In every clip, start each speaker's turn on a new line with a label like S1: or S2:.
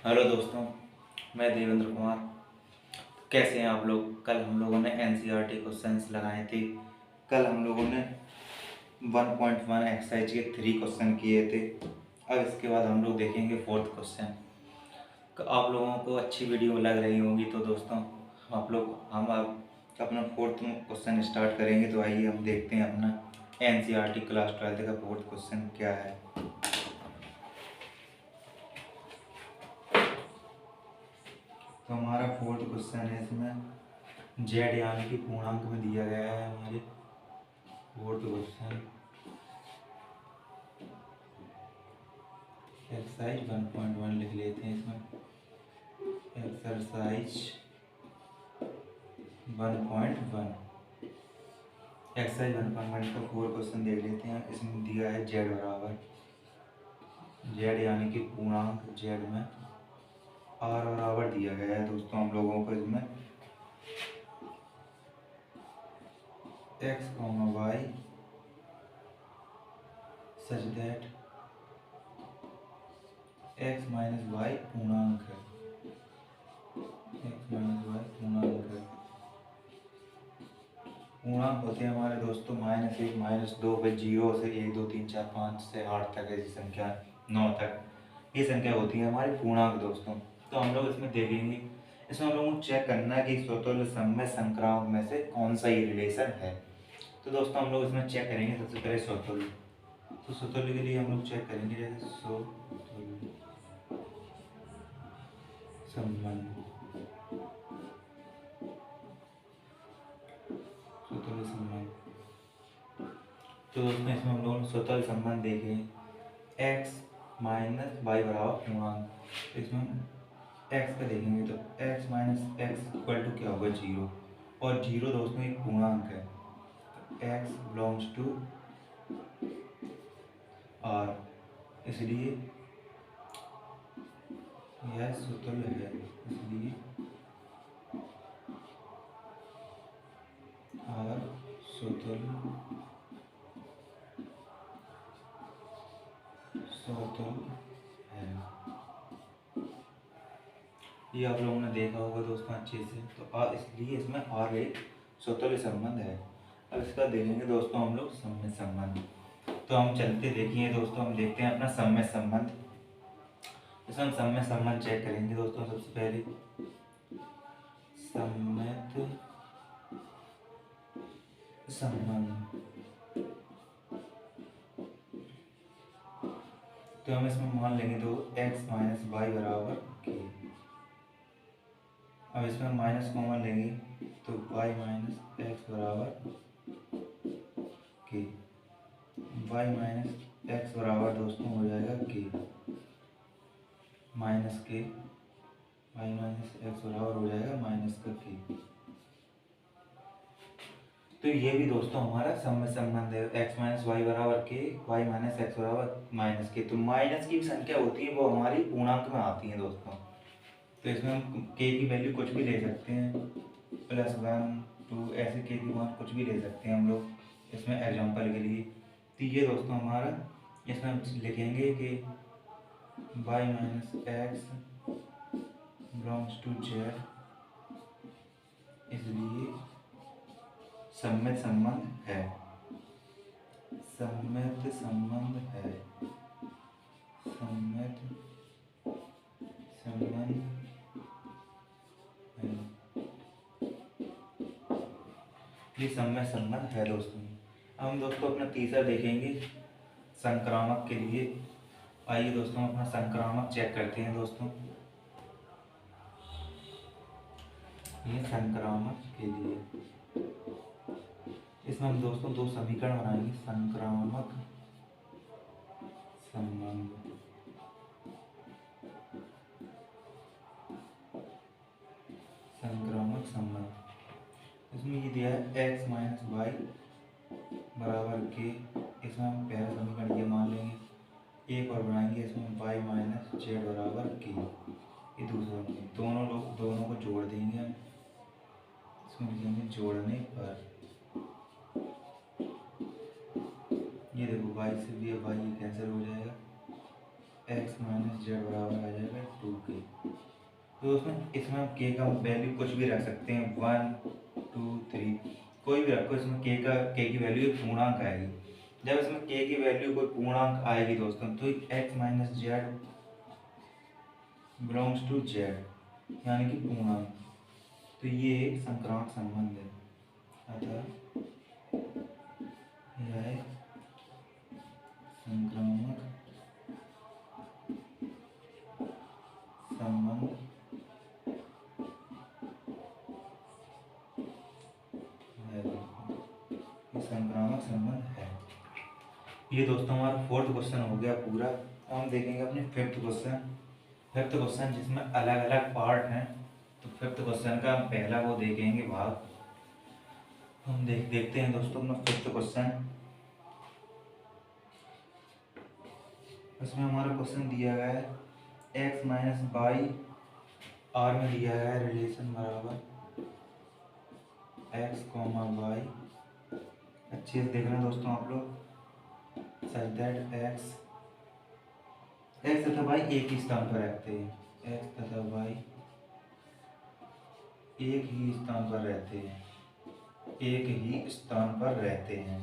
S1: Hello दोस्तों, मैं देवेंद्र कुमार। कैसे हैं आप लोग? कल हम लोगों ने एनसीईआरटी क्वेश्चंस लगाए थे। कल हम लोगों ने 1.1 एक्सरसाइज के 3 क्वेश्चन किए थे। अब इसके बाद हम लोग देखेंगे 4th क्वेश्चन। आप लोगों को अच्छी वीडियो लग रही होगी तो दोस्तों हम अब अपना 4th क्वेश्चन स्टार्ट करेंगे। तो आइए हम देखते हैं अपना एनसीईआरटी क्लास 12th का 4th क्वेश्चन क्या है। तो हमारा 4th क्वेश्चन है, इसमें जेड यानी कि पूर्णांक में दिया गया है। हमारे 4th क्वेश्चन एक्सरसाइज 1.1 लिख लेते हैं। इसमें एक्सरसाइज 1.1 एक्सरसाइज 1.1 का 4 क्वेश्चन देख लेते हैं। इसमें दिया है जेड बराबर जेड यानी कि पूर्णांक जेड में आर बराबर दिया गया है दोस्तों हम लोगों को। इसमें x comma y such that x minus y पूर्णांक है। एक्स माइनस वाई पूर्णांक है। पूर्णांक होते हैं हमारे दोस्तों -1 -2 फिर 0 से 1 2 3 4 5 से 8 तक ऐसी संख्या 9 तक ये संख्या होती है हमारी पूर्णांक दोस्तों। तो हम लोग इसमें देखेंगे। इसमें हम लोगों को चेक करना है कि स्वतुल्य समय संक्रामक में से कौन सा ये रिलेशन है। तो दोस्तों हम लोग इसमें चेक करेंगे सबसे पहले स्वतुल्य। तो स्वतुल्य के लिए हम लोग चेक करेंगे जैसे स्वतुल्य संबंध। स्वतुल्य संबंध तो दोस्तों इसमें हम लोग स्वतुल्य संबंध देखें एक्स माइनस वाई बराबर पूर्णांक। तो इसमें एक्स का देखेंगे तो x minus x equal to क्या होगा 0। और 0 दोस्तों एक पूर्णांक है। एक्स बिलोंग्स टू आर, इसलिए यह स्वतुल्य है। इसलिए आर स्वतुल्य स्वतुल्य है। ये आप लोगों ने देखा होगा दोस्तों अच्छे से। तो इसलिए इसमें आर एक स्वतुल्य संबंध है। अब इसका देखेंगे दोस्तों हम लोग सम्मित संबंध। तो हम चलते देखिए दोस्तों, हम देखते हैं अपना सम्मित संबंध। इसमें हम सम्मित संबंध चेक करेंगे दोस्तों। सबसे पहले सम्मित संबंध तो हम इसमें मान लेंगे तो x माइनस वाई बराबर के। अब इसमें हम माइनस कॉमन लेंगे तो y माइनस एक्स बराबर के। y माइनस एक्स बराबर दोस्तों हो जाएगा के माइनस के। y माइनस एक्स बराबर हो जाएगा माइनस का के। तो ये भी दोस्तों हमारा सम्मित संबंध है। x माइनस वाई बराबर के, y माइनस एक्स बराबर माइनस के। तो माइनस की संख्या होती है वो हमारी पूर्णांक में आती है दोस्तों। तो इसमें हम k की वैल्यू कुछ भी ले सकते हैं, +1 2 ऐसे k की मान कुछ भी ले सकते हैं हम लोग इसमें एग्जांपल के लिए। तो ये दोस्तों हमारा इसमें हम लिखेंगे कि y minus x belongs to Z, इसलिए सम्मित संबंध है। सम्मित संबंध है। सम्मित संबंध है। ये सम्मित संबंध है दोस्तों। अब हम दोस्तों अपना तीसरा देखेंगे संक्रामक के लिए। आइए दोस्तों अपना संक्रामक चेक करते हैं दोस्तों। ये संक्रामक के लिए इसमें हम दोस्तों दो समीकरण बनाएंगे। संक्रामक संबंध संक्रामक संबंध इसमें ये दिया है x माइनस वाई बराबर के। इसमें हम पहला समीकरण ये मान लेंगे। एक और बनाएंगे इसमें y माइनस जेड बराबर के। ये दूसरा दोनों को जोड़ देंगे हम। इसमें लिखेंगे जोड़ने पर ये देखो y से भी y कैंसिल हो जाएगा। एक्स माइनस जेड बराबर आ जाएगा 2k। तो दोस्तों इसमें हम के का वैल्यू कुछ भी रख सकते हैं, 1 2 3 कोई भी रखो। इसमें के की वैल्यू एक पूर्णांक आएगी। जब इसमें के की वैल्यू कोई पूर्णांक आएगी दोस्तों तो x minus Z belongs to Z यानी कि पूर्णांक। तो ये एक संक्रामक संबंध है। अतः यह एक संक्रामक संबंध है। ये संक्रामक संबंध है। ये दोस्तों हमारा फोर्थ क्वेश्चन हो गया पूरा। अब हम देखेंगे अपने फिफ्थ क्वेश्चन जिसमें अलग अलग पार्ट हैं। तो फिफ्थ क्वेश्चन का हम पहला वो देखेंगे भाग। हम देखते हैं दोस्तों अपना फिफ्थ क्वेश्चन। इसमें हमारा क्वेश्चन दिया गया है एक्स माइनस वाई आर में दिया गया है रिलेशन बराबर एक्स कॉमा वाई। अच्छे से देखना दोस्तों आप लोग। सच दैट एक्स तथा वाई एक ही स्थान पर रहते हैं। एक्स तथा वाई एक ही स्थान पर रहते हैं, एक ही स्थान पर रहते हैं।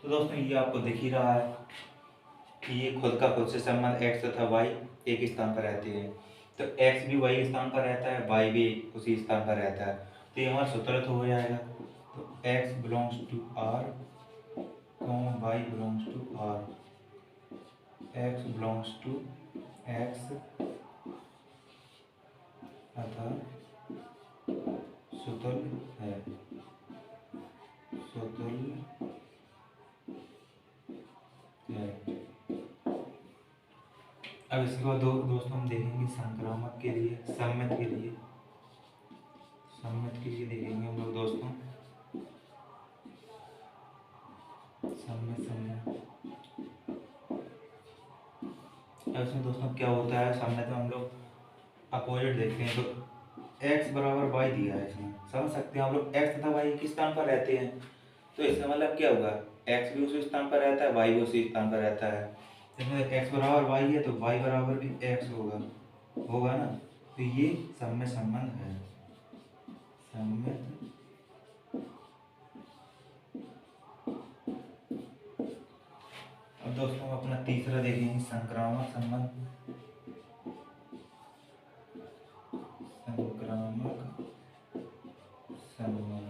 S1: तो दोस्तों ये आपको दिख ही रहा है कि ये खुद का खुद से संबंध एक्स तथा वाई एक स्थान पर रहते हैं। तो एक्स भी वही स्थान पर रहता है, वाई भी उसी स्थान पर रहता है। तो ये हमारा सूत्र तो हो जाएगा। तो x belongs to R y belongs to R. X belongs to x अतः सुतुल्य है। सुतुल्य है। अब इसके बाद दोस्तों हम देखेंगे संक्रामक के लिए, सम्मित के लिए। सम्मित के लिए देखेंगे हम लोग दोस्तों सम्मित। अब इसमें दोस्तों क्या होता है सम्मित में हम लोग अपोजिट देखते हैं। तो x बराबर y दिया है, इसमें समझ सकते हैं आप लोग x तथा y किस स्थान पर रहते हैं। तो इसका मतलब क्या होगा, x भी उसी स्थान पर रहता है, y भी उसी स्थान पर रहता है। इसमें x बराबर y है तो y बराबर भी x होगा ना। तो ये सम्मित संबंध है। सम्मित अब दोस्तों अपना तीसरा देखेंगे संक्रामक संबंध। संक्रामक संबंध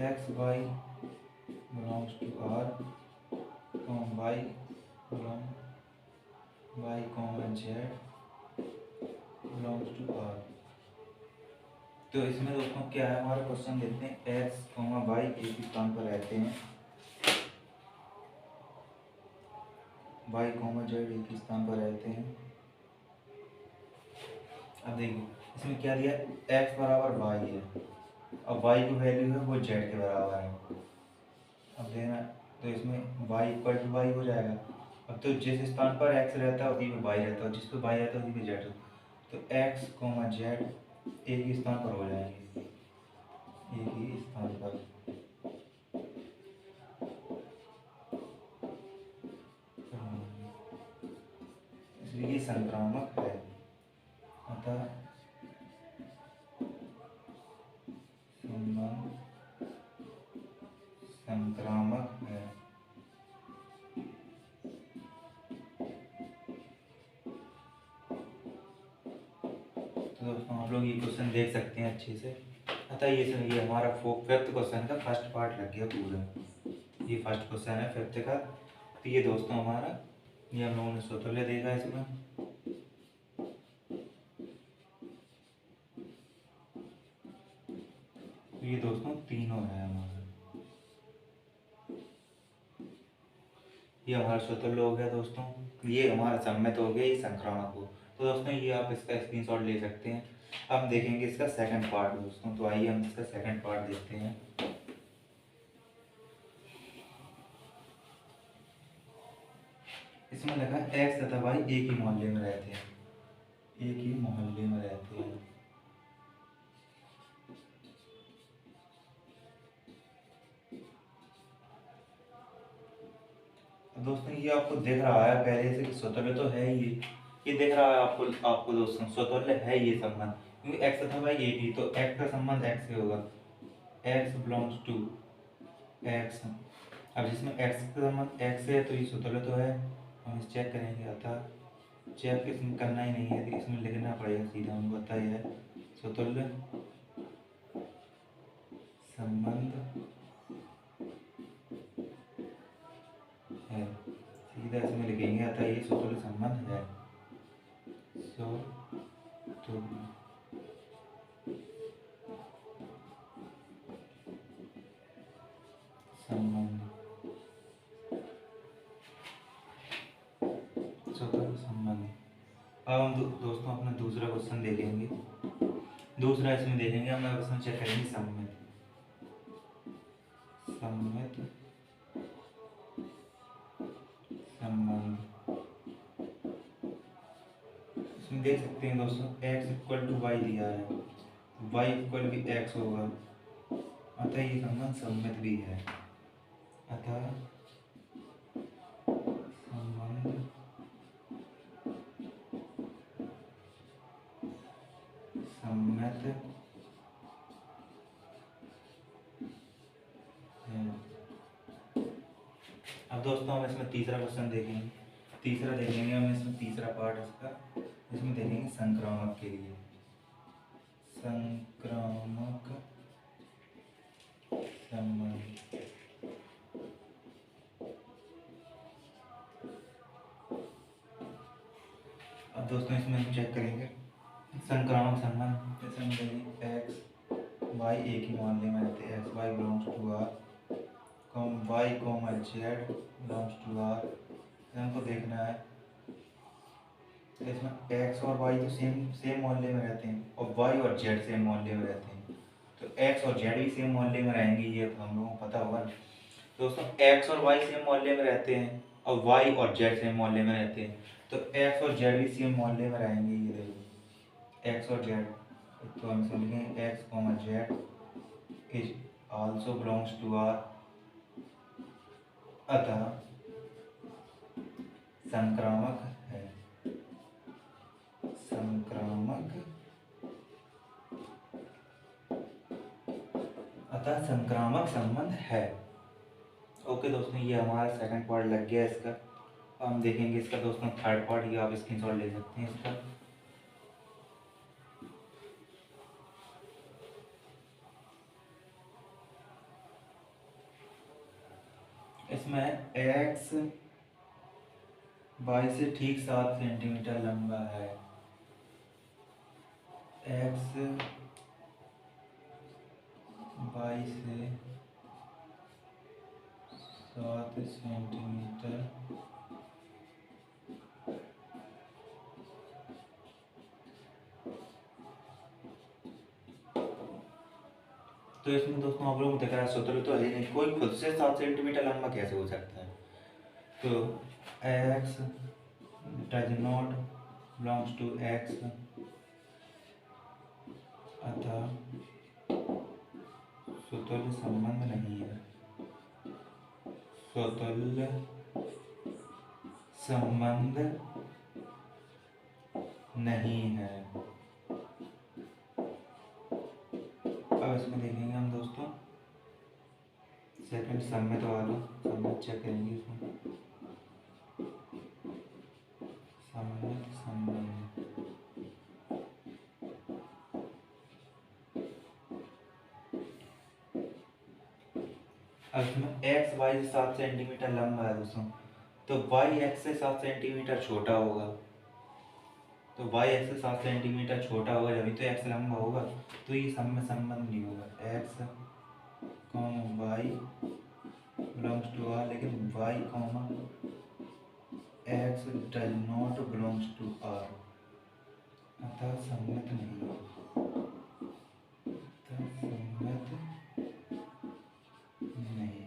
S1: x y belongs to R y comma Z belongs to R. तो इसमें दोस्तों क्या है हमारा क्वेश्चन देखते हैं। एक्स कॉमा वाई एक स्थान पर रहते हैं, वाई कॉमा जेड एक स्थान पर रहते हैं। अब देखिए इसमें क्या दिया, एक्स बराबर वाई है और वाई की वैल्यू है वो जेड के बराबर है। अब देना तो इसमें वाई इक्वल टू वाई हो जाएगा। अब तो जिस स्थान पर एक्स रहता है उसी पे वाई रहता है, जिस पे वाई रहता है उसी पे जेड रहता है। तो एक्स कॉमा जेड एक ही स्थान पर हो जाएंगे, एक ही स्थान पर। इसलिए ये संक्रामक है। अतः संबंध संक्रामक है। तो दोस्तों आप लोग ये क्वेश्चन देख सकते हैं अच्छे से। अतः ये हमारा फिफ्थ क्वेश्चन का फर्स्ट पार्ट लग गया पूरा। ये फर्स्ट क्वेश्चन है फिफ्थ का। तो ये दोस्तों हमारा ये हम लोगों ने सूत्र देखा इसमें। तो ये दोस्तों तीनों है हमारा। ये हमारा सूत्र हो गया दोस्तों। ये हमारा सम्मित हो गया, ये संक्रामक हो। तो दोस्तों ये आप इसका स्क्रीनशॉट ले सकते हैं। अब देखेंगे इसका सेकंड पार्ट दोस्तों। तो आइए हम इसका सेकंड पार्ट देखते हैं। इसमें लगा एक्स तथा वाई एक ही मोहल्ले में रहते हैं, एक ही मोहल्ले में रहते हैं। दोस्तों ये आपको दिख रहा है पहले से कि स्वतुल्य तो है ही ये दिख रहा है आपको, आपको दोस्तों स्वतुल्य है ये संबंध, क्योंकि एक्स तथा वाई एक ही, तो एक्स का संबंध एक्स से होगा, एक्स बिलोंग्स टू एक्स। अब जिसमें एक्स का संबंध एक्स है तो ये स्वतुल्य तो है, हम इस चेक करेंगे। अतः चेक इसमें करना ही नहीं है, इसमें लिखना पड़ेगा सीधा, हमको पता ही है स्वतुल्य संबंध है, सीधा इसमें लिखेंगे। अतः ये स्वतुल्य संबंध है, स्वतुल्य संबंध, स्वतुल्य संबंध। अब हम दोस्तों अपना दूसरा क्वेश्चन देखेंगे, दूसरा इसमें देखेंगे हम क्वेश्चन चेक करेंगे सममित, सममित संबंध। इसमें देख सकते हैं दोस्तों x इक्वल टू वाई दिया है, y इक्वल भी x होगा, अतः ये संबंध सममित भी है। अतः संबंध सममित है। अब दोस्तों हम इसमें तीसरा क्वेश्चन देखेंगे, तीसरा देखेंगे हम इसमें तीसरा पार्ट इसका, इसमें देखेंगे संक्रामक के लिए, संक्रामक संबंध। अब दोस्तों इसमें हम चेक करेंगे संक्रामक संबंध, जैसे हम देखेंगे एक्स वाई एक ही मोहल्ले में रहते हैं, x y belongs to R, y comma Z belongs to R. हमको देखना है इसमें एक्स और वाई तो सेम सेम मोहल्ले में रहते हैं, और वाई और जेड सेम मोहल्ले में रहते हैं, तो एक्स और जेड भी सेम मोहल्ले में रहेंगे, ये तो हम लोगों को पता होगा। दोस्तों एक्स और वाई सेम मोहल्ले में रहते हैं और वाई और जेड सेम मोहल्ले में रहते हैं, तो एक्स और जेड भी सेम मोहल्ले में रहेंगे। ये देखो एक्स और जेड, तो हम समझेंगे x comma Z is also belongs to R, अतः संक्रामक है, संक्रामक, अतः संक्रामक संबंध है। ओके दोस्तों ये हमारा सेकंड पार्ट लग गया इसका। अब हम देखेंगे इसका दोस्तों थर्ड पार्ट, ये आप स्क्रीनशॉट ले सकते हैं इसका। इसमें x y से ठीक 7 सेंटीमीटर लंबा है, x y से 7 सेंटीमीटर तो इसमें दोस्तों आप लोगों को दिख रहा है सूत्र तो है नहीं, कोई खुद से 7 सेंटीमीटर लंबा कैसे हो सकता है। तो x does not belongs to x, अतः स्वतुल्य संबंध नहीं है, स्वतुल्य संबंध नहीं है। अब इसमें देखेंगे हम दोस्तों सेकंड सम्मित वाला, सम्मित चेक करेंगे इसमें, सम्मित संबंध। अब इसमें एक्स वाई से 7 सेंटीमीटर लंबा है दोस्तों, तो वाई एक्स से 7 सेंटीमीटर छोटा होगा, तो वाई एक्स से 7 सेंटीमीटर छोटा होगा जब तो एक्स लंबा होगा, तो ये सम्मित संबंध नहीं होगा। X comma Y belongs to R, लेकिन Y comma x does not belongs to R, अतः सम्मित नहीं है, अतः सम्मित नहीं है।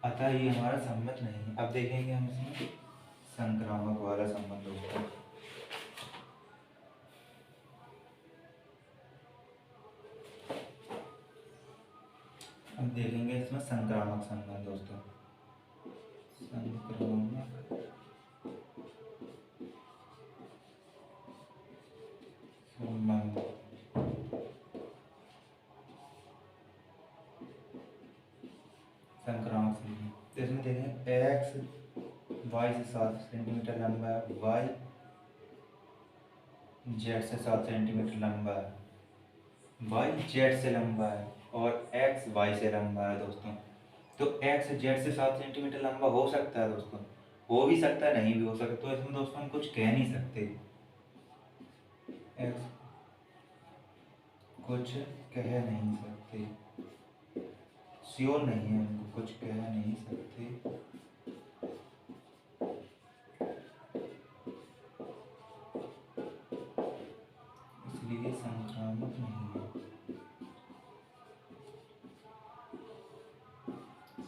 S1: अतः ये हमारा सम्मत नहीं है। अब देखेंगे हम इसमें संक्रामक वाला संबंध दोस्तों। अब देखेंगे इसमें संक्रामक संबंध दोस्तों। संक्रामक संबंध संक्रामक संबंध तो इसमें देखें एक्स वाई से 7 सेंटीमीटर लंबा है, वाई जेड से 7 सेंटीमीटर लंबा है, वाई जेड से लंबा है और एक्स वाई से लंबा है दोस्तों। तो एक्स जेड से 7 सेंटीमीटर लंबा हो सकता है दोस्तों, हो भी सकता है, नहीं भी हो सकता। तो इसमें दोस्तों हम कुछ कह नहीं सकते, एक्स कुछ कह नहीं सकते, श्योर नहीं है, हमको कुछ कह नहीं सकते। इसलिए संक्रामक नहीं है,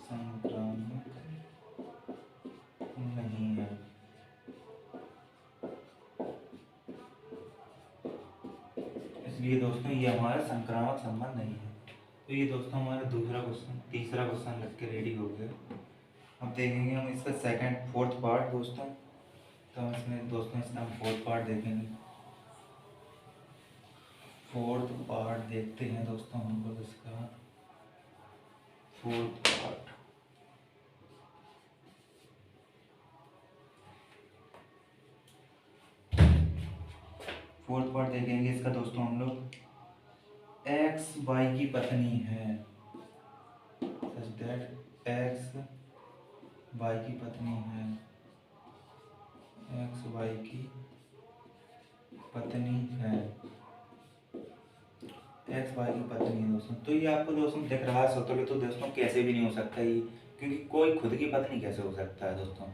S1: संक्रामक नहीं है। इसलिए दोस्तों ये हमारा संक्रामक संबंध नहीं है। तो ये दोस्तों हमारा दूसरा क्वेश्चन, तीसरा क्वेश्चन लग के रेडी हो गया। अब देखेंगे हम इसका सेकंड फोर्थ पार्ट दोस्तों। तो हम इसमें दोस्तों इसमें हम फोर्थ पार्ट देखेंगे। फोर्थ पार्ट देखते हैं दोस्तों हम लोग इसका फोर्थ पार्ट। फोर्थ पार्ट देखेंगे इसका दोस्तों हम लोग। एक्स वाई की पत्नी है, सच दैट एक्स वाई की पत्नी है, एक्स वाई की पत्नी है, एक्स वाई की पत्नी है दोस्तों। तो ये आपको दोस्तों दिख रहा है स्वतः, तो दोस्तों कैसे भी नहीं हो सकता ये, क्योंकि कोई खुद की पत्नी कैसे हो सकता है दोस्तों,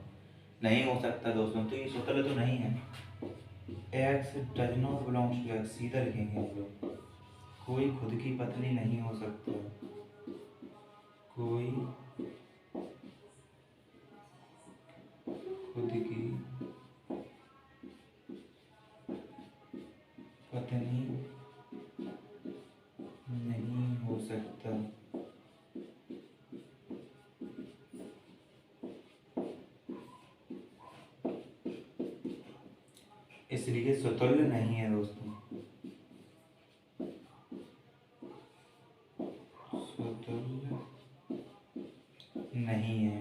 S1: नहीं हो सकता दोस्तों। तो ये स्वतः तो नहीं है। X does not belongs to x, सीधा लिखेंगे हम लोग, कोई खुद की पत्नी नहीं हो सकता, कोई खुद की पत्नी नहीं हो सकता। इसलिए स्वतुल्य नहीं है दोस्तों, स्वतुल्य नहीं है।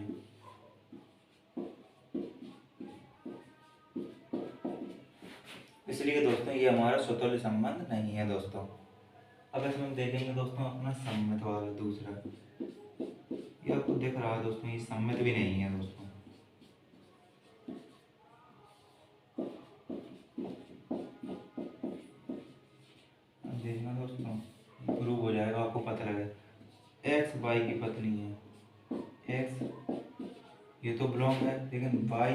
S1: इसलिए दोस्तों ये हमारा स्वतुल्य संबंध नहीं है दोस्तों। अब इसमें हम देखेंगे दोस्तों अपना सम्मित वाला दूसरा। ये आपको दिख रहा है दोस्तों, ये सम्मित भी नहीं है दोस्तों। अब देखना दोस्तों, प्रूव हो जाएगा, आपको पता लगेगा। एक्स वाई की पत्नी है, एक्स ये तो बिलोंग है, लेकिन y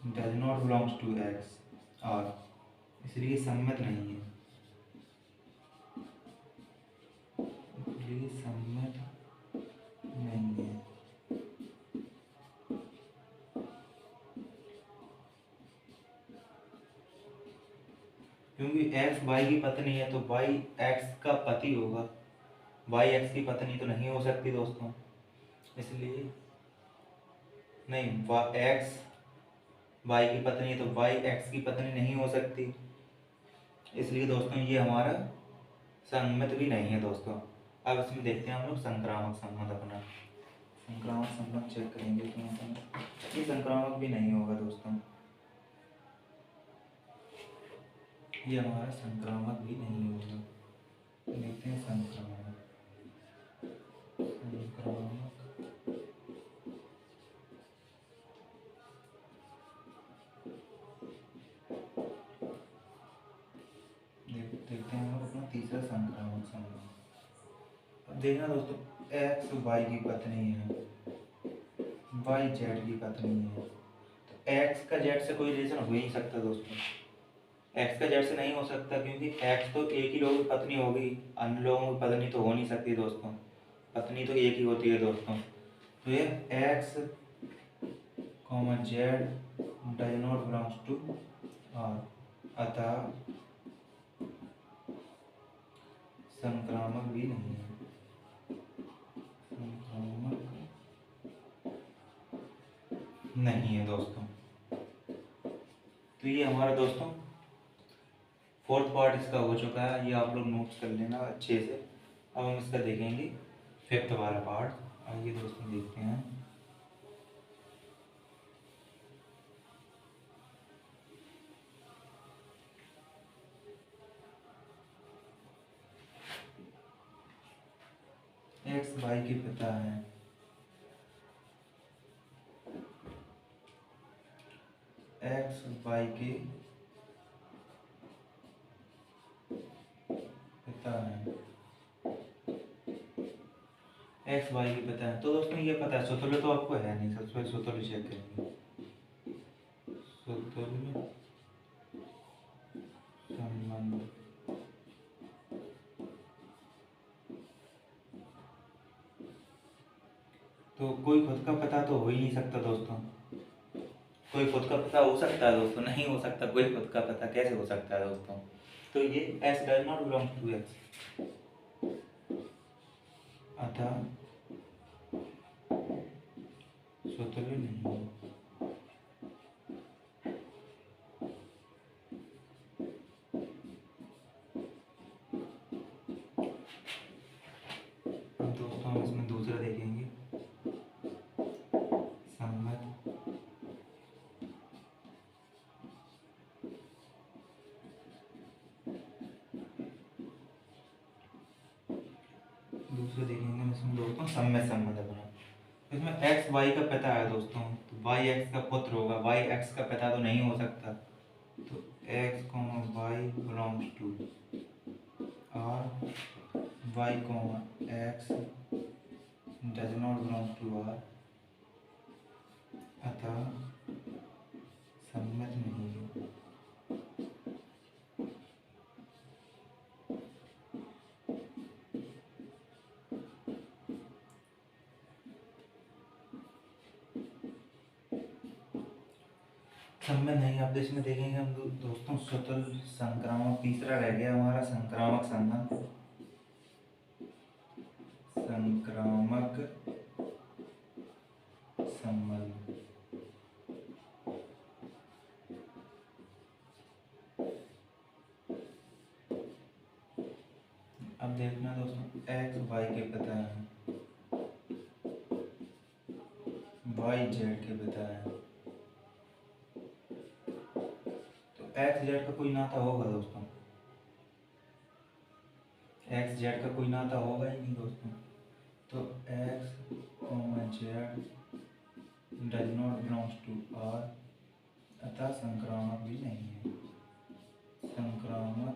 S1: does not belongs to x और इसलिए सम्मित नहीं है, इसलिए सम्मित नहीं है। क्योंकि एक्स वाई की पत्नी है तो वाई एक्स का पति होगा, वाई एक्स की पत्नी तो नहीं हो सकती दोस्तों। इसलिए नहीं, एक्स वाई की पत्नी है तो वाई एक्स की पत्नी नहीं हो सकती। इसलिए दोस्तों ये हमारा संगमत भी नहीं है दोस्तों। अब इसमें देखते हैं हम लोग संक्रामक संबंध अपना। संक्रामक संबंध चेक करेंगे तो ये संक्रामक भी नहीं होगा दोस्तों, ये हमारा संक्रामक भी नहीं होगा। देखते हैं संक्रामक, संक्रामक देखते हैं हम अपना तीसरा संक्रामक संबंध। अब देखना दोस्तों, एक्स वाई की पत्नी है, वाई जेड की पत्नी है, तो एक्स का जेड से कोई रिलेशन हो ही नहीं सकता दोस्तों। एक्स का जेड से नहीं हो सकता, क्योंकि एक्स तो एक ही लोगों की पत्नी होगी, अन्य लोगों की पत्नी तो हो नहीं सकती दोस्तों। पत्नी तो एक ही होती है दोस्तों। तो ये x comma Z does not belongs to R, अतः संक्रामक भी नहीं है, संक्रामक नहीं है दोस्तों। तो ये हमारा दोस्तों फोर्थ पार्ट इसका हो चुका है, ये आप लोग नोट्स कर लेना अच्छे से। अब हम इसका देखेंगे फिफ्थ वाला पार्ट। आइए दोस्तों देखते हैं। एक्स वाई के पिता है, एक्स वाई के पिता है, एक्स वाई के पिता है। तो दोस्तों ये पता है, सुतुल्य तो आपको है नहीं, सबसे पहले सुतुल्य चेक करेंगे। सुतुल्य संबंध, तो कोई खुद का पता तो हो ही नहीं सकता दोस्तों। कोई खुद का पता हो सकता है दोस्तों? नहीं हो सकता। कोई खुद का पता कैसे हो सकता है दोस्तों? तो ये S does not belong to x, अतः स्वतंत्र नहीं है। अब दोस्तों हम इसमें दूसरा देखेंगे, सम्मत दूसरे देखेंगे इसमें दोस्तों सम्य संबंध अपना। इसमें एक्स वाई का पिता है दोस्तों, तो वाई एक्स का पुत्र होगा, वाई एक्स का पिता तो नहीं हो सकता। तो x comma Y belongs to R, y comma x does not belong to R, अतः सम्मत नहीं है। सम्मत नहीं। अब इसमें देखेंगे हम दोस्तों स्वतंत्र संक्रामक, तीसरा रह गया हमारा संक्रामक संबंध। संक्रामक संबंध अब देखना दोस्तों, एक्स वाई के पिता है, वाई जेड के पिता है। तो एक्स जेड का कोई नाता होगा दोस्तों? एक्स जेड का कोई नाता होगा ही नहीं दोस्तों। तो x comma Z does not belongs to R, अतः संक्रामक भी नहीं है। संक्रामक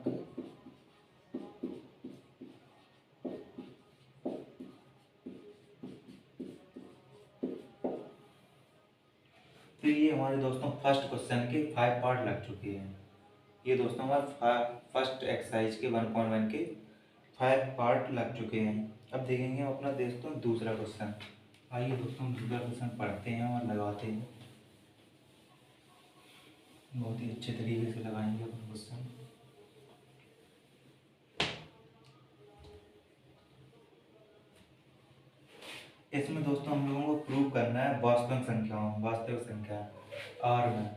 S1: तो ये हमारे दोस्तों फर्स्ट क्वेश्चन के 5 पार्ट लग चुके हैं। ये दोस्तों हमारे फर्स्ट एक्सरसाइज के 1.1 के 5 पार्ट लग चुके हैं। अब देखेंगे हम अपना दोस्तों दूसरा क्वेश्चन। आइए दोस्तों दूसरा क्वेश्चन पढ़ते हैं और लगाते हैं। बहुत ही अच्छे तरीके से लगाएंगे अपना क्वेश्चन। इसमें दोस्तों हम लोगों को प्रूव करना है वास्तविक संख्या आर में।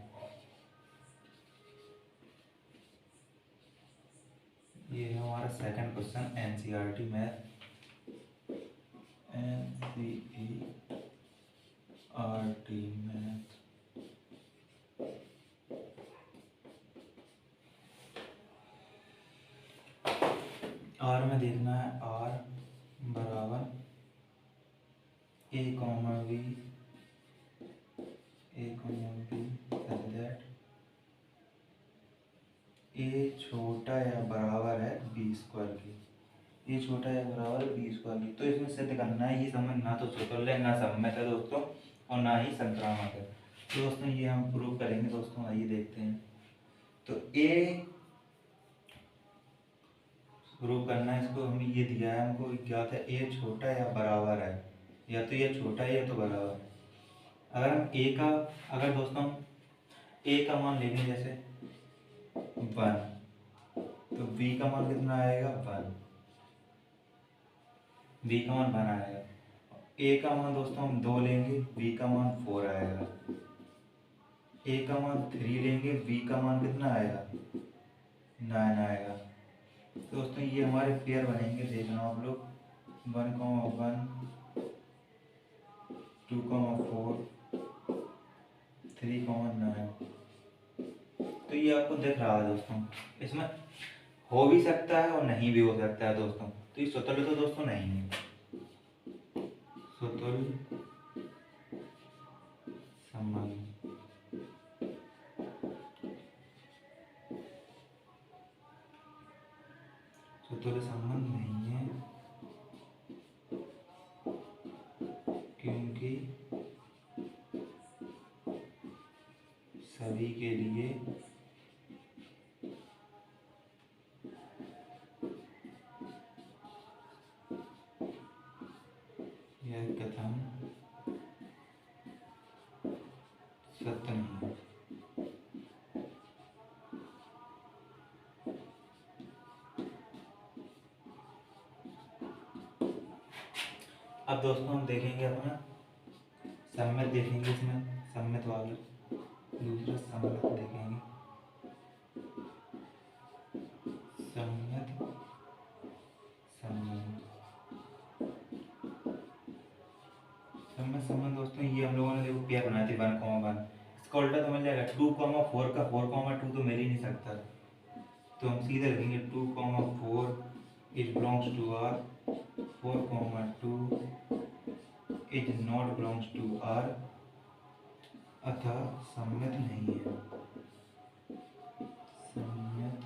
S1: ये है हमारा second question NCERT math, NCERT math. R में देखना है आर बराबर A comma B, A comma B such that A छोटा या बराबर है बी स्क्वायर की। ए छोटा या बराबर है बी स्क्वायर की। तो इसमें सिद्ध करना है ये संबंध ना तो स्वतंत्र ना सम्मत है दोस्तों, और ना ही संक्रामक है। तो दोस्तों ये हम प्रूव करेंगे दोस्तों। आइए देखते हैं। तो ए प्रूव करना है इसको, हमें ये दिया है, हमको क्या था, ए छोटा या बराबर है, या तो ये छोटा है या तो बराबर है। अगर हम ए का, अगर दोस्तों हम ए का मान लेंगे जैसे 1, तो बी का मान कितना आएगा 1, बी का मान 1 आएगा। ए का मान दोस्तों हम 2 लेंगे, बी का मान 4 आएगा। ए का मान 3 लेंगे, बी का मान कितना आएगा 9 आएगा। तो दोस्तों ये हमारे पेयर बनेंगे, देखना आप लोग 1,1 2,4 3,9। तो ये आपको दिख रहा है दोस्तों, इसमें हो भी सकता है और नहीं भी हो सकता है दोस्तों। तो ये स्वतंत्र तो दोस्तों नहीं है, स्वतंत्र संबंध स्वतंत्र संबंध नहीं है, क्योंकि सभी के लिए यह कथन सत्य नहीं है। अब दोस्तों हम देखेंगे अपना सम्मित, देखेंगे इसमें सम्मित वाला दूसरा सम्मित देखेंगे, सम्मित संबंध। सम्मित संबंध दोस्तों ये हम लोगों ने देखो पेयर बनाए थे 1,1, इसका उल्टा तो मिल जाएगा 2,4 का 4,2 तो मिल ही नहीं सकता। तो हम सीधे लिखेंगे 2,4 is belongs to R, 4,2 is not belongs to R, अतः सम्मित नहीं है, सम्मित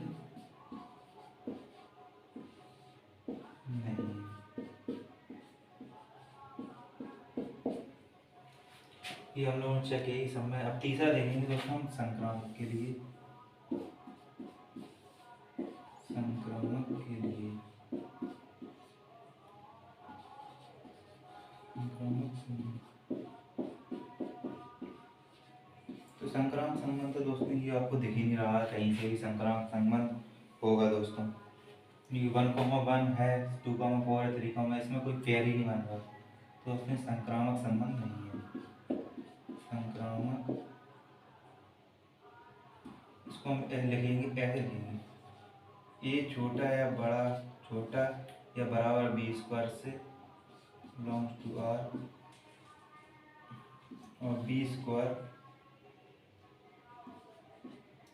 S1: नहीं। ये हम लोगों ने चेक किया ही सम्मित। अब तीसरा देखेंगे दोस्तों हम संक्रामक के लिए, संक्रामक के लिए संक्रामक संबंध। तो संक्रामक संबंध तो दोस्तों ये आपको दिख ही नहीं रहा है कहीं से भी संक्रामक संबंध होगा दोस्तों। ये 1,1 है, 2,4 है, 3, इसमें कोई पेयर ही नहीं बन रहा, तो उसमें संक्रामक संबंध नहीं है। संक्रामक, इसको हम लिखेंगे, ऐसे लिखेंगे, ए छोटा या बड़ा, छोटा या बराबर बी स्क्वायर से बिलोंग्स टू आर, और बी स्क्वायर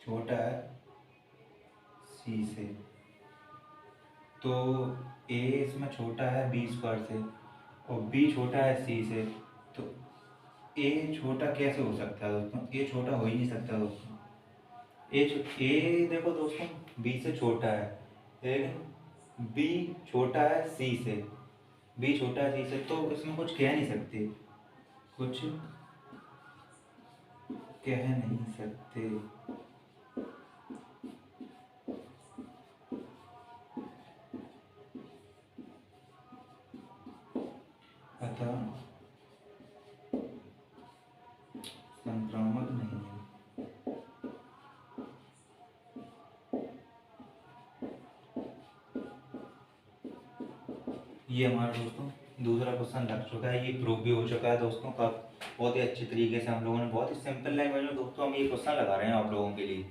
S1: छोटा है सी से। तो ए इसमें छोटा है बी स्क्वायर से और बी छोटा है सी से, तो ए छोटा कैसे हो सकता है दोस्तों, ए छोटा हो ही नहीं सकता दोस्तों। ए देखो दोस्तों बी से छोटा है, लेकिन बी छोटा है सी से, बी छोटा है सी से, तो इसमें कुछ कह नहीं सकते, कुछ कह नहीं सकते। अतः संक्रामक नहीं है। ये हमारा दोस्तों दूसरा क्वेश्चन लग चुका है, ये प्रूव भी हो चुका है दोस्तों का बहुत ही अच्छे तरीके से। हम लोगों ने बहुत ही सिंपल लैंग्वेज में दोस्तों हम ये क्वेश्चन लगा रहे हैं आप लोगों के लिए।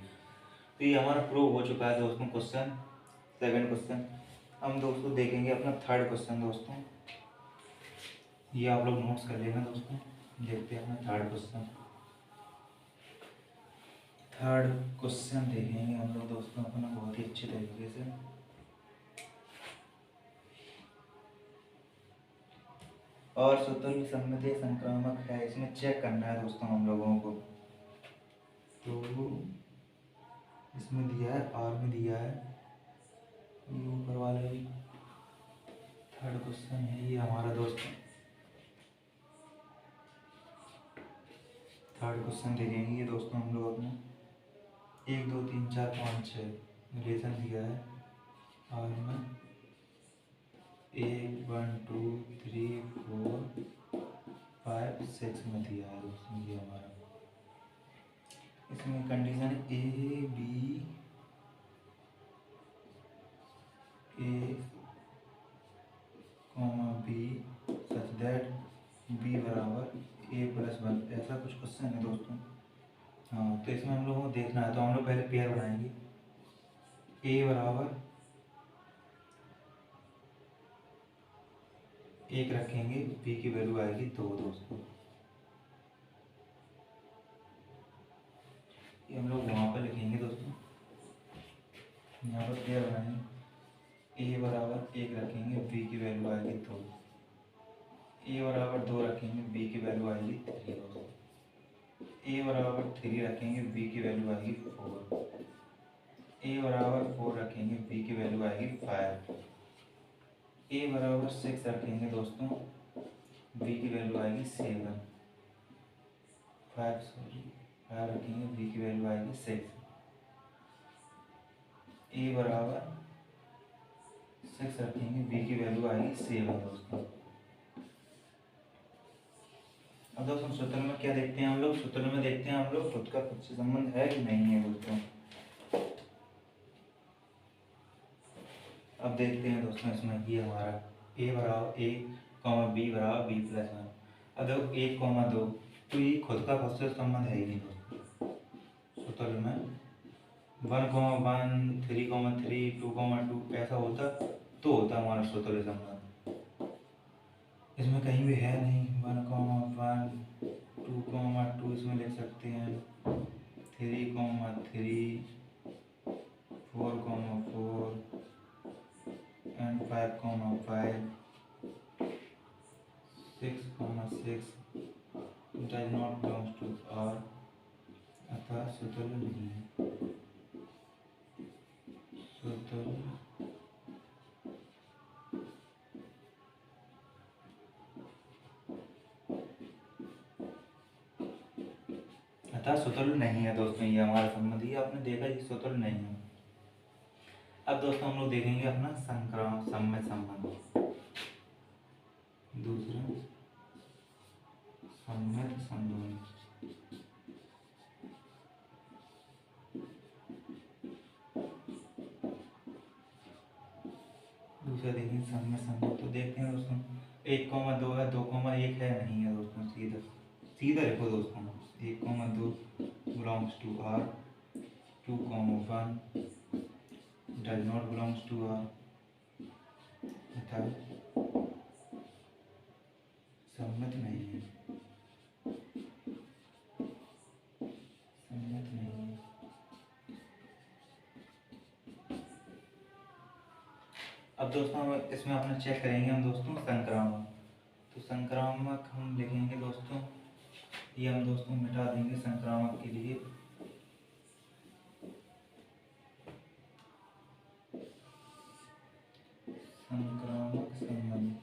S1: तो ये हमारा प्रूव हो चुका है दोस्तों क्वेश्चन, सेकंड क्वेश्चन। हम दोस्तों देखेंगे अपना थर्ड क्वेश्चन दोस्तों, ये आप लोग नोट्स कर लेना दोस्तों। देखते हैं थर्ड क्वेश्चन, थर्ड क्वेश्चन देखेंगे हम लोग दोस्तों अपना बहुत ही अच्छे तरीके से। और स्वतंत्र संबंधी संक्रामक है, इसमें चेक करना है दोस्तों हम लोगों को। तो इसमें दिया है, आर में दिया है, ये ऊपर वाला भी थर्ड क्वेश्चन है ये हमारा दोस्तों। थर्ड क्वेश्चन देखेंगे ये दोस्तों हम लोग अपना 1 2 3 4 5 6 रिलेशन दिया है आर में, 1 1 2 3 4 5 6 में दिया है दोस्तों ये हमारा। इसमें condition a comma B such that b बराबर a+1, ऐसा कुछ क्वेश्चन है दोस्तों। हाँ, तो इसमें हम लोगों को देखना है, तो हम लोग पहले पेयर बनाएंगे। a बराबर 1 रखेंगे, b की वैल्यू आएगी 2 दोस्तों। ये हम लोग वहाँ पर लिखेंगे दोस्तों, यहाँ पर पेयर बनाएंगे। a बराबर 1 रखेंगे, b की वैल्यू आएगी 2। a बराबर 2 रखेंगे, b की वैल्यू आएगी 3 दोस्तों। a बराबर 3 रखेंगे, b की वैल्यू आएगी 4। a बराबर 4 रखेंगे, b की वैल्यू आएगी 5। a बराबर 6 रखेंगे दोस्तों, b की वैल्यू आएगी 7। 5 रखेंगे, b की वैल्यू आएगी 6। a बराबर 6 रखेंगे, b की वैल्यू आएगी 7 दोस्तों। अब दोस्तों सूत्र में क्या देखते हैं हम लोग, सूत्र में देखते हैं हम लोग खुद का खुद से संबंध है कि नहीं है दोस्तों। अब देखते हैं दोस्तों इसमें ये हमारा a बराबर a कॉमा b बराबर b+1। अब देखो 1 कॉमा 2, तो ये खुद का खुद से संबंध है ही नहीं दोस्तों। सूत्र में 1 कॉमा 1 3 कॉमा 3 2 कॉमा 2 ऐसा होता तो होता हमारा सूत्र संबंध। इसमें कहीं भी है नहीं। 1 कॉमा 1 2 कॉमा 2 इसमें लिख सकते हैं, 3 comma 3 4 comma 4 and 5 comma 5 6 comma 6 does not belongs to R, अतः सूत्र नहीं है। सूत्र अतः सूत्र नहीं है दोस्तों, ये हमारा संबंधी आपने देखा ये सूत्र नहीं है। अब दोस्तों हम लोग देखेंगे अपना सममित संबंध। दूसरा सममित संबंध, दूसरा देखेंगे सममित संबंध। तो देखते हैं दोस्तों 1 कॉमा 2 है, 2 कॉमा 1 है, नहीं है दोस्तों। सीधा सीधा लिखो दोस्तों, 1 comma 2 belongs to R, 2 comma 1 does not belongs to R, अतः सम्मत नहीं है। सम्मत नहीं है। अब दोस्तों इसमें अपना चेक करेंगे हम दोस्तों संक्रामक। तो संक्रामक हम लिखेंगे दोस्तों, ये हम दोस्तों मिटा देंगे संक्रामक के लिए। संक्रामक संबंध,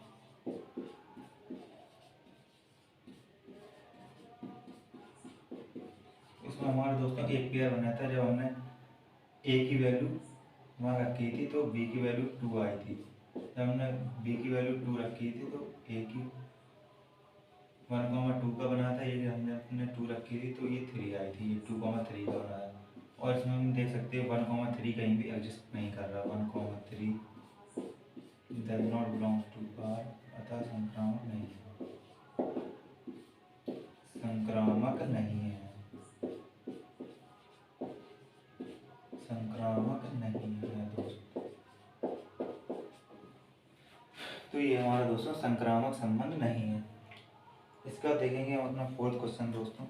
S1: इसमें हमारे दोस्तों एक पेयर बना था। जब हमने a की वैल्यू वहाँ रखी थी तो b की वैल्यू 2 आई थी। जब हमने b की वैल्यू 2 रखी थी तो a की 1,2 का बना था, ये हमने अपने 2 रखी थी तो ये 3 आई थी। ये 2,3 का बना है। और इसमें हम देख सकते हैं 1,3 कहीं भी एग्जिस्ट नहीं कर रहा। 1,3 does not belong to R, अतः संक्रामक नहीं है। संक्रामक नहीं है। संक्रामक नहीं है दोस्तों। तो ये हमारा दोस्तों संक्रामक संबंध नहीं है। इसका देखेंगे हम अपना 4th क्वेश्चन दोस्तों।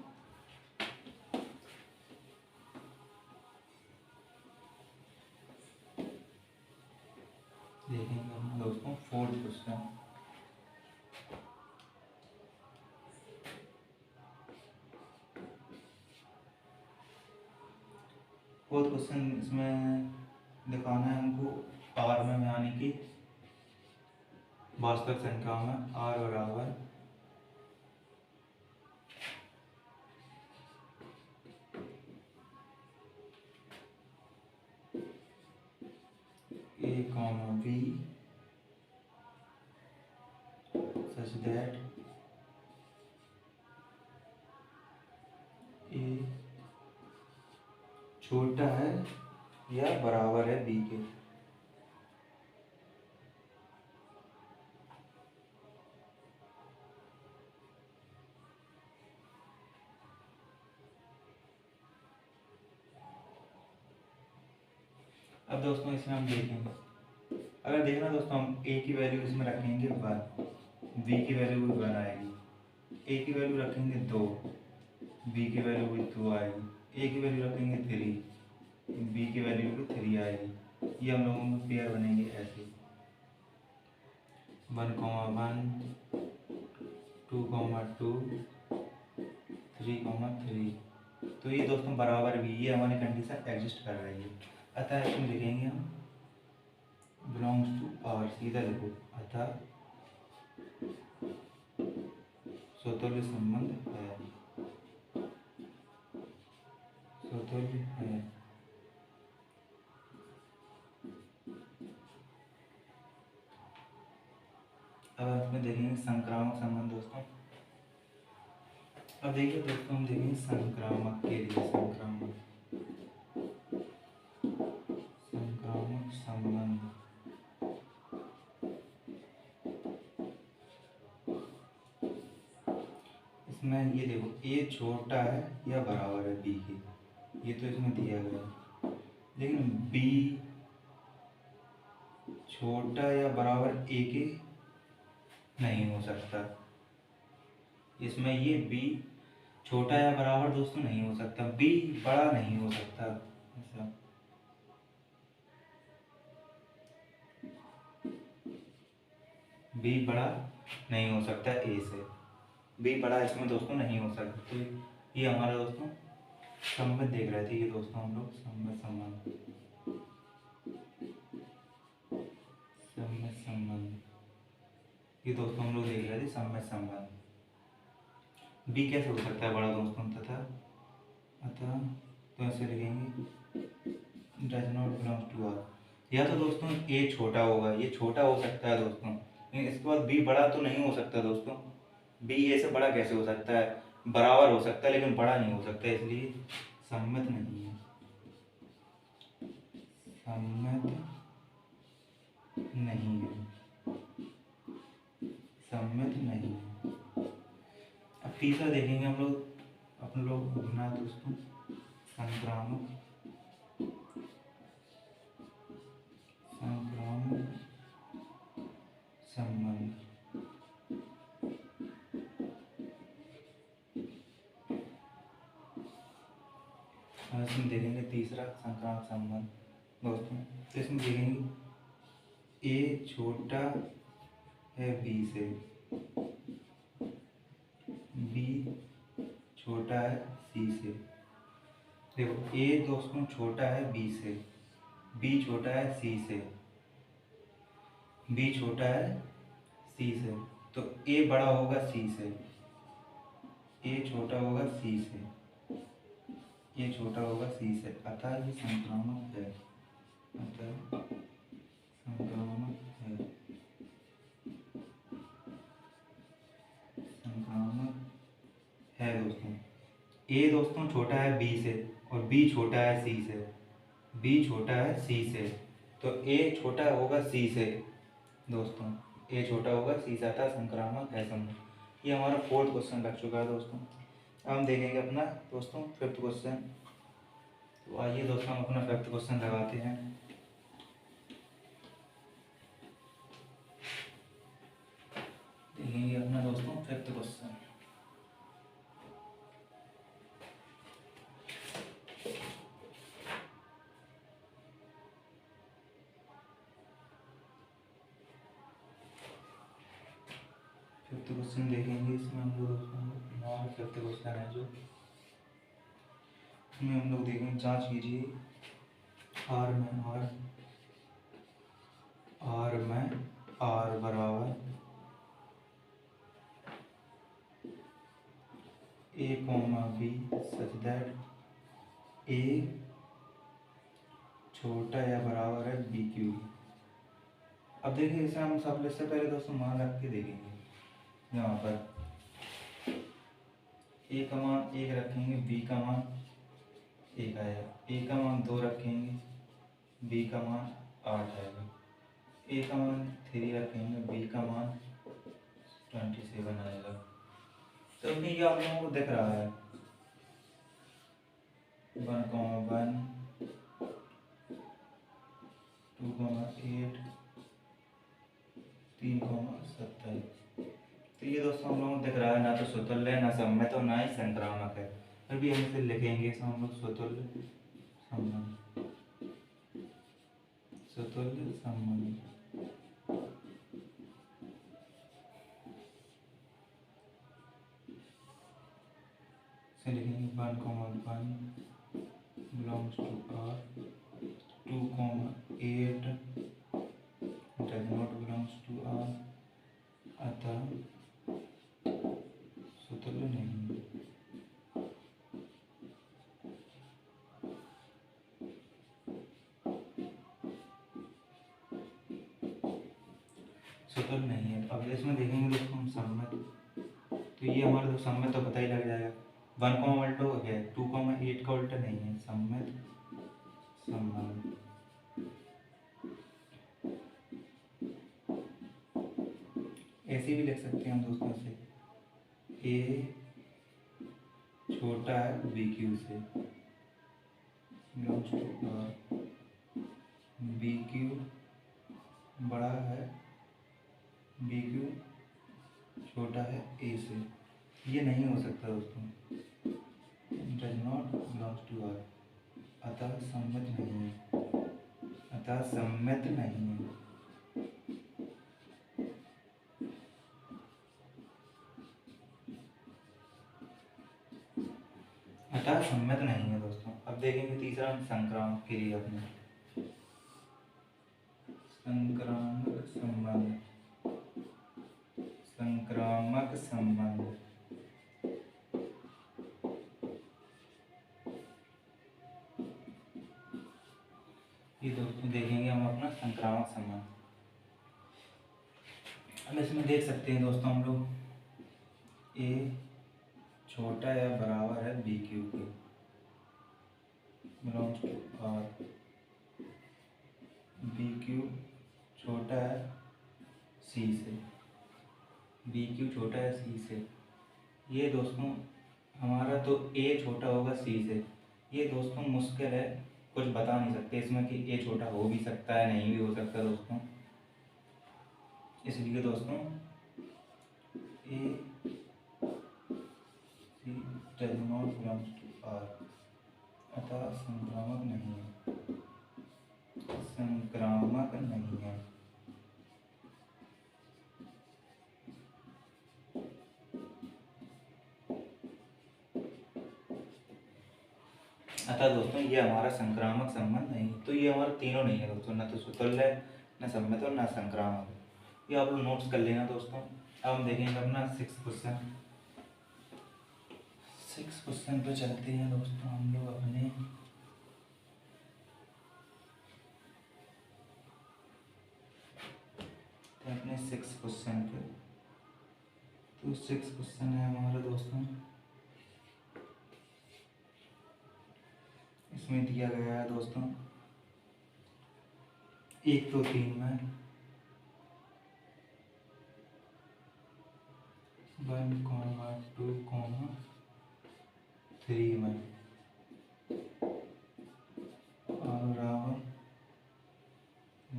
S1: देखेंगे हम दोस्तों 4th क्वेश्चन। फोर्थ क्वेश्चन इसमें दिखाना है हमको आर में, यानी कि वास्तविक संख्या में आर बराबर a comma B such that A छोटा है या बराबर है बी के। अब दोस्तों इसमें हम देखेंगे, अगर देखना दोस्तों हम ए की वैल्यू इसमें रखेंगे 1, बी की वैल्यू भी 1 आएगी, ए की वैल्यू रखेंगे 2, बी की वैल्यू भी 2 आएगी, ए की वैल्यू रखेंगे 3, बी की वैल्यू भी 3 आएगी। ये हम लोगों में पेयर बनेंगे ऐसे 1,1 2,2 3,3। तो ये दोस्तों बराबर भी, ये हमारी कंडीशन एग्जिस्ट कर रही है। अतः इसमें लिखेंगे हम बिलोंग्स टू आर, सीधा लिखो, अतः स्वतुल्य संबंध है, स्वतुल्य है। अब इसमें देखेंगे संक्रामक संबंध दोस्तों। अब देखिए दोस्तों हम देखेंगे संक्रामक के लिए, संक्रामक संबंध। इसमें ये देखो ए छोटा है या बराबर है बी के, ये तो इसमें दिया गया है, लेकिन बी छोटा या बराबर ए के नहीं हो सकता। इसमें ये बी छोटा या बराबर दोस्तों नहीं हो सकता, बी बड़ा नहीं हो सकता, ऐसा। बी बड़ा नहीं हो सकता ए से, बी बड़ा इसमें दोस्तों नहीं हो सकता। तो ये हमारा दोस्तों संबंध देख रहे थे, ये दोस्तों हम लोग संबंध ये दोस्तों हम लोग देख रहे थे संबंध संबंध। बी कैसे हो सकता है बड़ा दोस्तों, तथा अतः तो ऐसे लिखेंगे does not belong to R. या तो दोस्तों ए छोटा होगा, ये छोटा हो सकता है दोस्तों, लेकिन इसके बाद बी बड़ा तो नहीं हो सकता दोस्तों। बी ए से बड़ा कैसे हो सकता है, बराबर हो सकता है लेकिन बड़ा नहीं हो सकता, इसलिए सम्मत नहीं है, सम्मत नहीं है, सम्मत नहीं है। अब तीसरा देखेंगे हम लोग, अपन लोग अपना दोस्तों संक्रामक संबंध। अब इसमें देखेंगे तीसरा संक्रामक संबंध दोस्तों। तो इसमें देखेंगे ए छोटा है बी से, बी छोटा है सी से। देखो ए दोस्तों छोटा है बी से, बी छोटा है सी से, बी छोटा है सी से, तो ए बड़ा होगा सी से, ए छोटा होगा सी से, ये छोटा होगा सी से, अतः ये संक्रामक है, अतः संक्रामक है, संक्रामक है दोस्तों। ए दोस्तों छोटा है बी से और बी छोटा है सी से, बी छोटा है सी से, तो ए छोटा होगा सी से दोस्तों, ए छोटा होगा सी से, अतः संक्रामक है संबंध। ये हमारा 4th क्वेश्चन लग चुका है दोस्तों। अब हम देखेंगे अपना दोस्तों 5th क्वेश्चन। तो आइए दोस्तों हम अपना 5th क्वेश्चन लगाते हैं। देखेंगे अपना दोस्तों 5th क्वेश्चन। फिफ्थ क्वेश्चन देखेंगे, इसमें हम लोग दोस्तों 5th क्वेश्चन है जो, इसमें हम लोग देखेंगे, जांच कीजिए आर में आर बराबर A comma B such that A छोटा या बराबर है बी क्यूब। अब देखिए इसे हम सब से पहले दोस्तों मान रख के देखेंगे, यहाँ पर ए का मान 1 रखेंगे, बी का मान 1 आएगा, ए का मान 2 रखेंगे, बी का मान 8 आएगा, ए का मान 3 रखेंगे, बी का मान 27 आएगा। तो ये आप लोगों को दिख रहा है 1,1 2,8 3,27। तो ये दोस्तों हम लोगों को दिख रहा है ना तो स्वतुल्य है, ना सम्मित और ना ही संक्रामक है। फिर भी हम इसे लिखेंगे, इसमें हम लोग स्वतुल्य संबंध, स्वतुल्य संबंध। से लिखेंगे 1,1 belongs to R, 2,8 does not belongs to R, अतः स्वतुल्य नहीं है। स्वतुल्य नहीं है। अब इसमें देखेंगे दोस्तों हम सम्मित, तो ये हमारा तो सम्मित तो पता ही लग जाएगा, 1,2 है, 2,8 का उल्टा नहीं है, सम्मित संबंध। ऐसे भी लिख सकते हैं हम दोस्तों से, ए छोटा है बी क्यू से, belongs to R, b q बड़ा है, बी क्यू छोटा है ए से। ये नहीं हो सकता दोस्तों, does not belongs to R, अतः सम्मित नहीं है, अतः सम्मित नहीं है। अतः सम्मित नहीं है दोस्तों। अब देखेंगे तीसरा संक्रामक के लिए अपने संक्रामक संबंध, संक्रामक संबंध। ये दोस्तों देखेंगे हम अपना संक्रामक संबंध। अब इसमें देख सकते हैं दोस्तों हम लोग ए छोटा या बराबर है बी क्यू के, belongs to R, b q छोटा है सी से, बी क्यू छोटा है सी से। ये दोस्तों हमारा तो ए छोटा होगा सी से। ये दोस्तों मुश्किल है, कुछ बता नहीं सकते इसमें कि ए छोटा हो भी सकता है, नहीं भी हो सकता दोस्तों। इसलिए दोस्तों A C does not belongs to R, अतः संक्रामक नहीं है, संक्रामक नहीं है। अतः दोस्तों ये हमारा संक्रामक संबंध नहीं, तो ये हमारा तीनों नहीं है दोस्तों, ना तो स्वतुल्य है, ना सम्मित और ना संक्रामक है। ये आप लोग नोट्स कर लेना दोस्तों। अब हम देखेंगे अपना 6 क्वेश्चन। 6 क्वेश्चन पे चलते हैं दोस्तों हम लोग अपने। तो अपने 6 क्वेश्चन पे, तो 6 क्वेश्चन है हमारा दोस्तों। इसमें दिया गया है दोस्तों 1 2 3 में 1,2,3 में और बराबर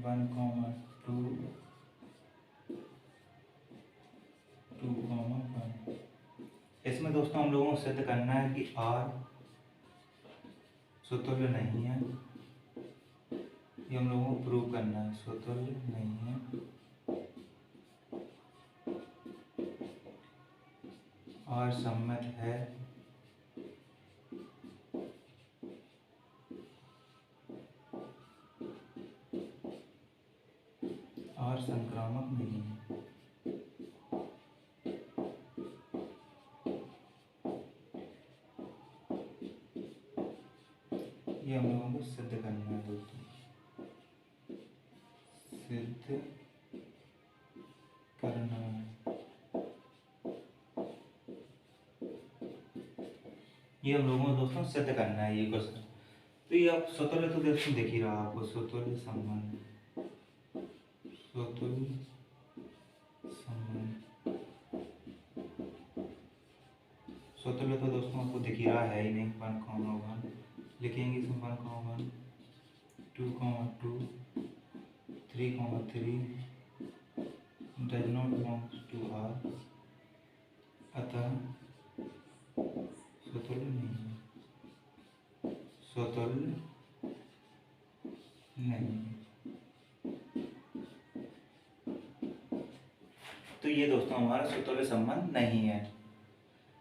S1: 1,2,1। इसमें दोस्तों हम लोगों को सिद्ध करना है कि आर स्वतुल्य नहीं है। ये हम लोगों को प्रूव करना है, स्वतुल्य नहीं है, और सम्मित है, और संक्रामक नहीं है। ये हम लोगों को सिद्ध करना है दोस्तों, सिद्ध करना है। ये हम लोगों को दोस्तों सिद्ध करना है ये क्वेश्चन। तो ये आप स्वतुल्य तो दोस्तों देख ही रहा आपको, स्वतुल्य संबंध, स्वतुल्य संबंध, स्वतुल्य तो दोस्तों आपको दिख ही रहा है ही नहीं, 1, लिखेंगे इसमें 1, 2, 2, 3, 3 does not belongs to R, अतः स्वतुल्य नहीं है, स्वतुल्य नहीं। तो ये दोस्तों हमारा स्वतुल्य संबंध नहीं है।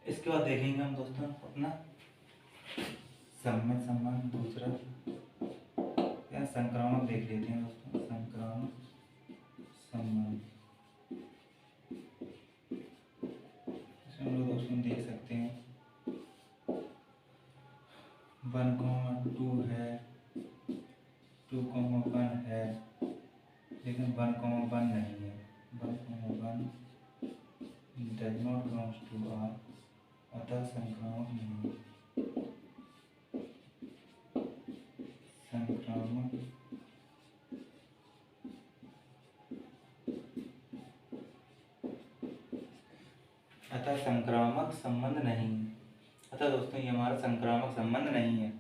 S1: इसके बाद देखेंगे हम दोस्तों अपना सम्मित संबंध दूसरा, या संक्रामक देख लेते हैं दोस्तों, संक्रामक संबंध। इसमें हम लोग दोस्तों देख सकते हैं 1, 2 है, 2, 1 है, लेकिन 1, 1 नहीं है, 1, does not belongs to R, अतः संक्रामक नहीं है, संक्रामक अतः संक्रामक संबंध नहीं है। अतः दोस्तों ये हमारा संक्रामक संबंध नहीं है।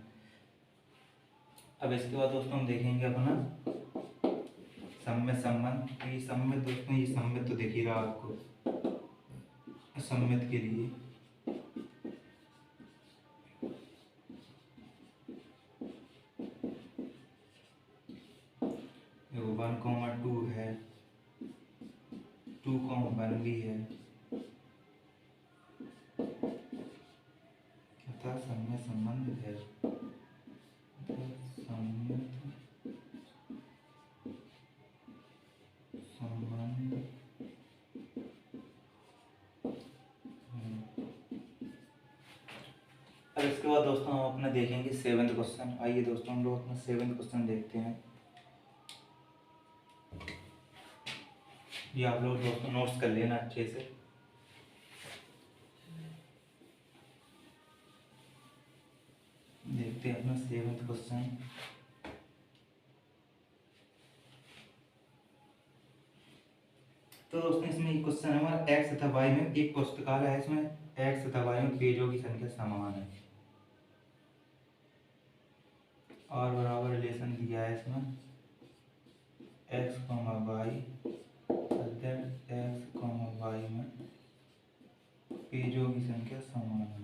S1: अब इसके बाद दोस्तों हम देखेंगे अपना सम्मित संबंध। तो ये सम्मित दोस्तों, ये सम्मित तो दिख ही रहा आपको, सम्मित के लिए देखो 1, 2 है, 2, 1 भी है, अतः सम्मित संबंध है, सम्मित संबंध है। अब इसके बाद दोस्तों हम अपना देखेंगे 7th क्वेश्चन। आइए दोस्तों हम लोग अपना 7th क्वेश्चन देखते हैं। ये आप लोग दोस्तों नोट्स कर लेना अच्छे से। देखते हैं अपना 7th क्वेश्चन। तो दोस्तों इसमें एक क्वेश्चन है हमारा, एक्स तथा वाई में एक पुस्तकालय है, इसमें एक्स तथा वाई में पेजों की संख्या समान है, और बराबर रिलेशन दिया है इसमें एक्स वाई, एक्स वाई में पेजों की संख्या समान है।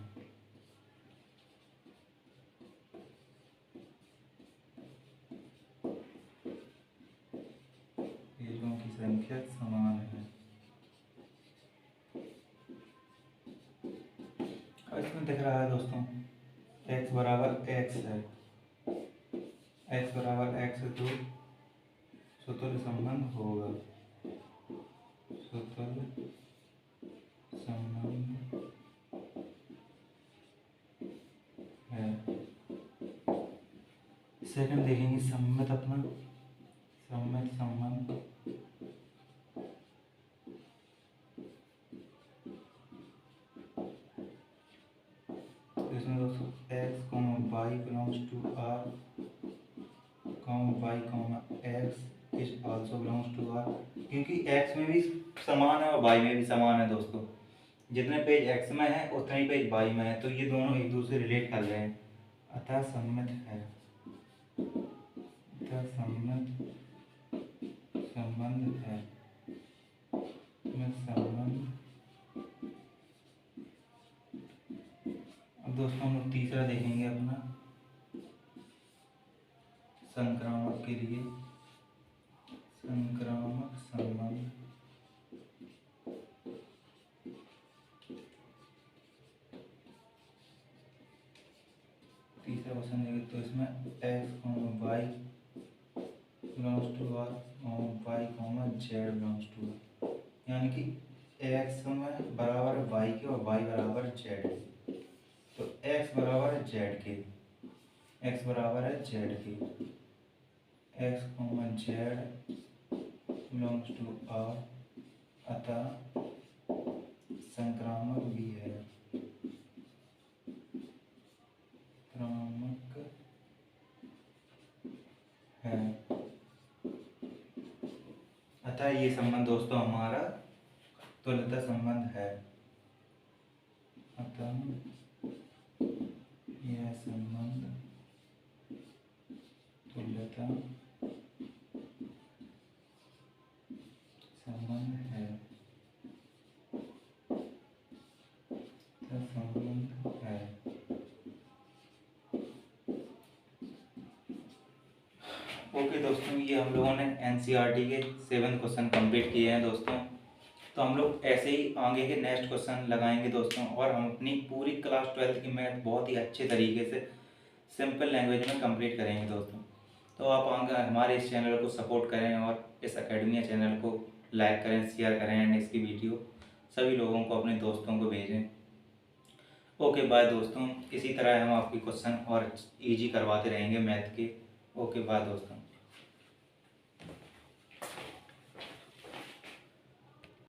S1: पेजों की संख्या समान है। और इसमें दिख रहा है दोस्तों x बराबर x है, x बराबर x है, तो स्वतुल्य संबंध होगा, स्वतुल्य संबंध है। सेकंड देखेंगे सम्मित, अपना सम्मित संबंध। इसमें दोस्तों x, y belongs to r, y, x is also belongs to r, क्योंकि x में भी समान है और y में भी समान है दोस्तों। जितने पेज x में है उतने ही पेज y में है, तो ये दोनों एक दूसरे रिलेट कर रहे हैं, अतः सम्मित है, अतः सम्मित संबंध है, संबंध। अब दोस्तों हम लोग तीसरा देखेंगे अपना संक्रामक के लिए, संक्रामक संबंध। तीसरा क्वेश्चन देखें तो इसमें x, y belongs to r, y, z belongs to r, यानी कि x में बराबर y के और y बराबर z के। तो x बराबर है z के, x बराबर है z के, x, z belongs to r, अतः संक्रामक भी है। भ्रामक है। अतः ये संबंध दोस्तों हमारा तुल्यता संबंध है। अतः यह संबंध तुल्यता संबंध है। संबंध है। ओके दोस्तों, ये हम लोगों ने एनसीईआरटी के 7 क्वेश्चन कंप्लीट किए हैं दोस्तों। तो हम लोग ऐसे ही आगे के नेक्स्ट क्वेश्चन लगाएंगे दोस्तों, और हम अपनी पूरी क्लास 12 की मैथ बहुत ही अच्छे तरीके से सिंपल लैंग्वेज में कंप्लीट करेंगे दोस्तों। तो आप आगे हमारे इस चैनल को सपोर्ट करें और इस अकेडमी चैनल को लाइक करें, शेयर करें एंड इसकी वीडियो सभी लोगों को, अपने दोस्तों को भेजें। ओके बाय दोस्तों, इसी तरह हम आपके क्वेश्चन और इजी करवाते रहेंगे मैथ के। ओके बाय दोस्तों।